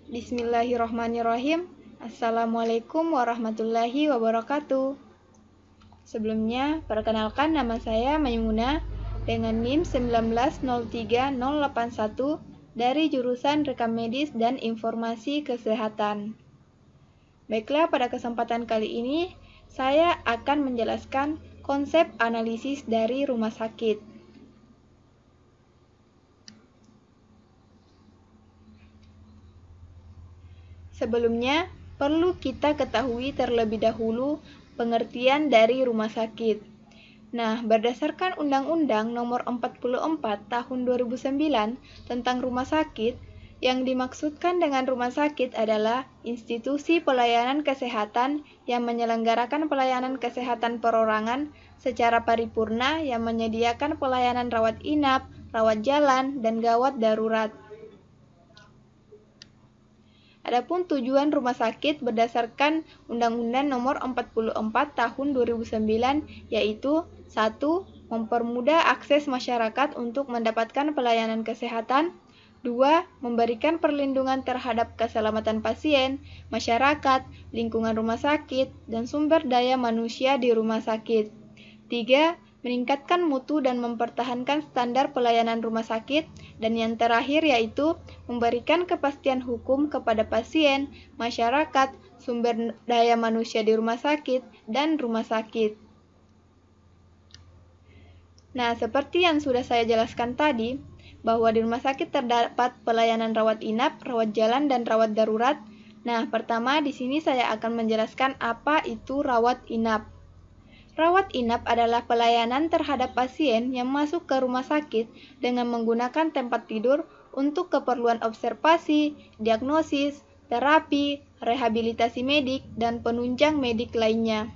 Bismillahirrahmanirrahim. Assalamualaikum warahmatullahi wabarakatuh. Sebelumnya, perkenalkan nama saya Maimunah dengan NIM 1903081 dari jurusan Rekam Medis dan Informasi Kesehatan. Baiklah, pada kesempatan kali ini saya akan menjelaskan konsep analisis dari rumah sakit. Sebelumnya, perlu kita ketahui terlebih dahulu pengertian dari rumah sakit. Nah, berdasarkan Undang-Undang Nomor 44 Tahun 2009 tentang rumah sakit, yang dimaksudkan dengan rumah sakit adalah institusi pelayanan kesehatan yang menyelenggarakan pelayanan kesehatan perorangan secara paripurna yang menyediakan pelayanan rawat inap, rawat jalan, dan gawat darurat. Adapun tujuan rumah sakit berdasarkan Undang-Undang Nomor 44 Tahun 2009 yaitu 1. Mempermudah akses masyarakat untuk mendapatkan pelayanan kesehatan. 2. Memberikan perlindungan terhadap keselamatan pasien, masyarakat, lingkungan rumah sakit, dan sumber daya manusia di rumah sakit. 3. Meningkatkan mutu dan mempertahankan standar pelayanan rumah sakit, dan yang terakhir yaitu memberikan kepastian hukum kepada pasien, masyarakat, sumber daya manusia di rumah sakit, dan rumah sakit. Nah, seperti yang sudah saya jelaskan tadi, bahwa di rumah sakit terdapat pelayanan rawat inap, rawat jalan, dan rawat darurat. Nah, pertama di sini saya akan menjelaskan apa itu rawat inap. Rawat inap adalah pelayanan terhadap pasien yang masuk ke rumah sakit dengan menggunakan tempat tidur untuk keperluan observasi, diagnosis, terapi, rehabilitasi medik, dan penunjang medik lainnya.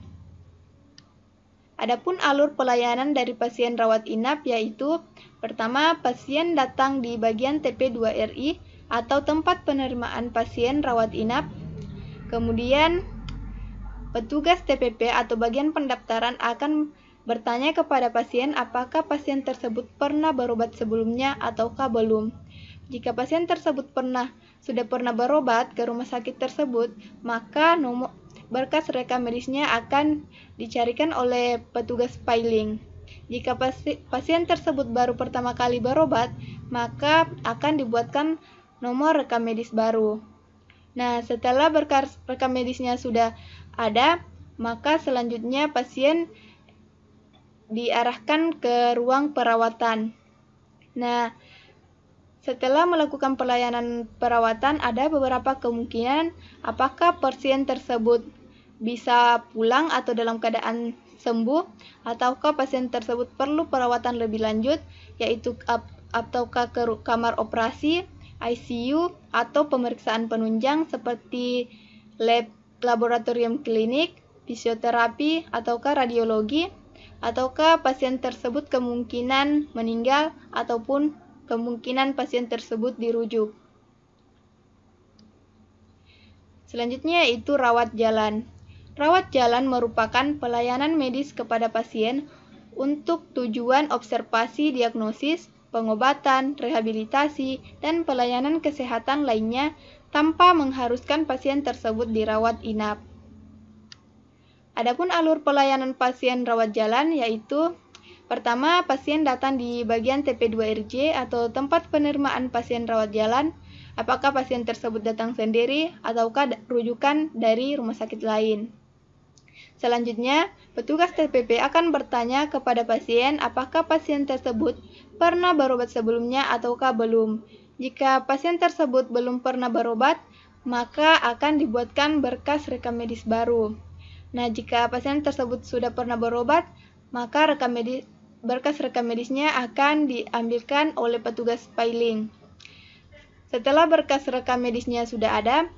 Adapun alur pelayanan dari pasien rawat inap yaitu: pertama, pasien datang di bagian TP2RI atau tempat penerimaan pasien rawat inap. Kemudian petugas TPP atau bagian pendaftaran akan bertanya kepada pasien apakah pasien tersebut pernah berobat sebelumnya ataukah belum. Jika pasien tersebut sudah pernah berobat ke rumah sakit tersebut, maka berkas rekam medisnya akan dicarikan oleh petugas filing. Jika pasien tersebut baru pertama kali berobat, maka akan dibuatkan nomor rekam medis baru. Nah, setelah berkas rekam medisnya sudah ada, maka selanjutnya pasien diarahkan ke ruang perawatan. Nah, setelah melakukan pelayanan perawatan, ada beberapa kemungkinan apakah pasien tersebut bisa pulang atau dalam keadaan sembuh, ataukah pasien tersebut perlu perawatan lebih lanjut, yaitu ataukah ke kamar operasi, ICU, atau pemeriksaan penunjang seperti laboratorium klinik, fisioterapi, ataukah radiologi, ataukah pasien tersebut kemungkinan meninggal ataupun kemungkinan pasien tersebut dirujuk. Selanjutnya yaitu rawat jalan. Rawat jalan merupakan pelayanan medis kepada pasien untuk tujuan observasi, diagnosis, pengobatan, rehabilitasi, dan pelayanan kesehatan lainnya tanpa mengharuskan pasien tersebut dirawat inap. Adapun alur pelayanan pasien rawat jalan yaitu: pertama, pasien datang di bagian TP2RJ atau tempat penerimaan pasien rawat jalan. Apakah pasien tersebut datang sendiri ataukah rujukan dari rumah sakit lain. Selanjutnya, petugas TPP akan bertanya kepada pasien apakah pasien tersebut pernah berobat sebelumnya ataukah belum. Jika pasien tersebut belum pernah berobat, maka akan dibuatkan berkas rekam medis baru. Nah, jika pasien tersebut sudah pernah berobat, maka berkas rekam medisnya akan diambilkan oleh petugas filing. Setelah berkas rekam medisnya sudah ada,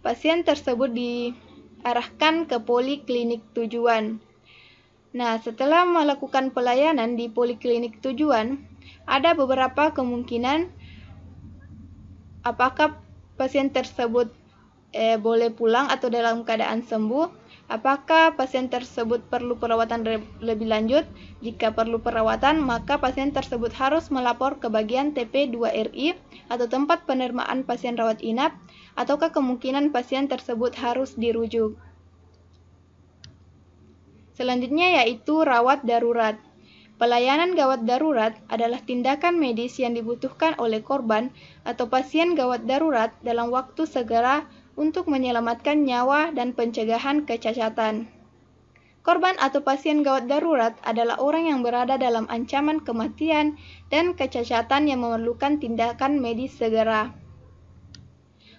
pasien tersebut diarahkan ke poliklinik tujuan. Nah, setelah melakukan pelayanan di poliklinik tujuan, ada beberapa kemungkinan apakah pasien tersebut boleh pulang atau dalam keadaan sembuh, apakah pasien tersebut perlu perawatan lebih lanjut. Jika perlu perawatan, maka pasien tersebut harus melapor ke bagian TP2RI atau tempat penerimaan pasien rawat inap, ataukah kemungkinan pasien tersebut harus dirujuk. Selanjutnya yaitu rawat darurat. Pelayanan gawat darurat adalah tindakan medis yang dibutuhkan oleh korban atau pasien gawat darurat dalam waktu segera untuk menyelamatkan nyawa dan pencegahan kecacatan. Korban atau pasien gawat darurat adalah orang yang berada dalam ancaman kematian dan kecacatan yang memerlukan tindakan medis segera.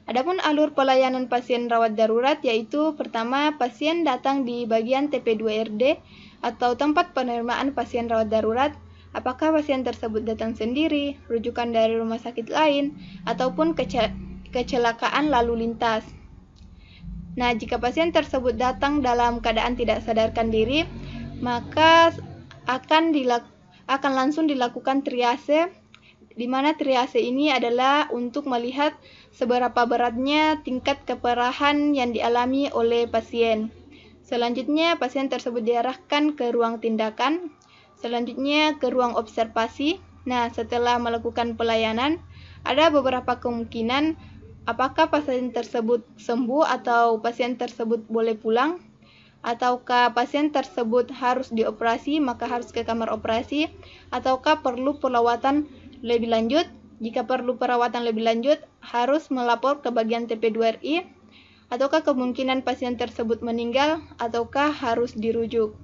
Adapun alur pelayanan pasien rawat darurat yaitu pertama, pasien datang di bagian TP2RD atau tempat penerimaan pasien rawat darurat. Apakah pasien tersebut datang sendiri, rujukan dari rumah sakit lain, ataupun kecelakaan lalu lintas. Nah, jika pasien tersebut datang dalam keadaan tidak sadarkan diri, maka akan langsung dilakukan triase, di mana triase ini adalah untuk melihat seberapa beratnya tingkat keparahan yang dialami oleh pasien. Selanjutnya, pasien tersebut diarahkan ke ruang tindakan, selanjutnya ke ruang observasi. Nah, setelah melakukan pelayanan, ada beberapa kemungkinan apakah pasien tersebut sembuh atau pasien tersebut boleh pulang, ataukah pasien tersebut harus dioperasi, maka harus ke kamar operasi, ataukah perlu perawatan lebih lanjut. Jika perlu perawatan lebih lanjut, harus melapor ke bagian TP2RI, ataukah kemungkinan pasien tersebut meninggal, ataukah harus dirujuk.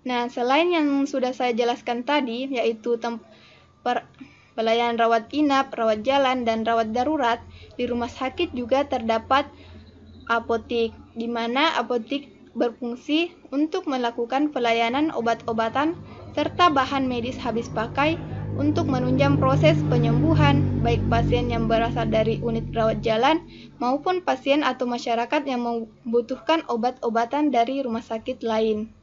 Nah, selain yang sudah saya jelaskan tadi, yaitu pelayanan rawat inap, rawat jalan, dan rawat darurat, di rumah sakit juga terdapat apotik, di mana apotik berfungsi untuk melakukan pelayanan obat-obatan serta bahan medis habis pakai untuk menunjang proses penyembuhan baik pasien yang berasal dari unit rawat jalan maupun pasien atau masyarakat yang membutuhkan obat-obatan dari rumah sakit lain.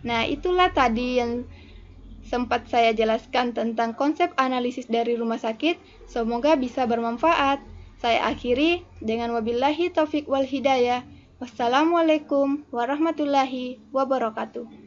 Nah, itulah tadi yang sempat saya jelaskan tentang konsep analisis dari rumah sakit. Semoga bisa bermanfaat. Saya akhiri dengan wabillahi taufik wal hidayah. Wassalamualaikum warahmatullahi wabarakatuh.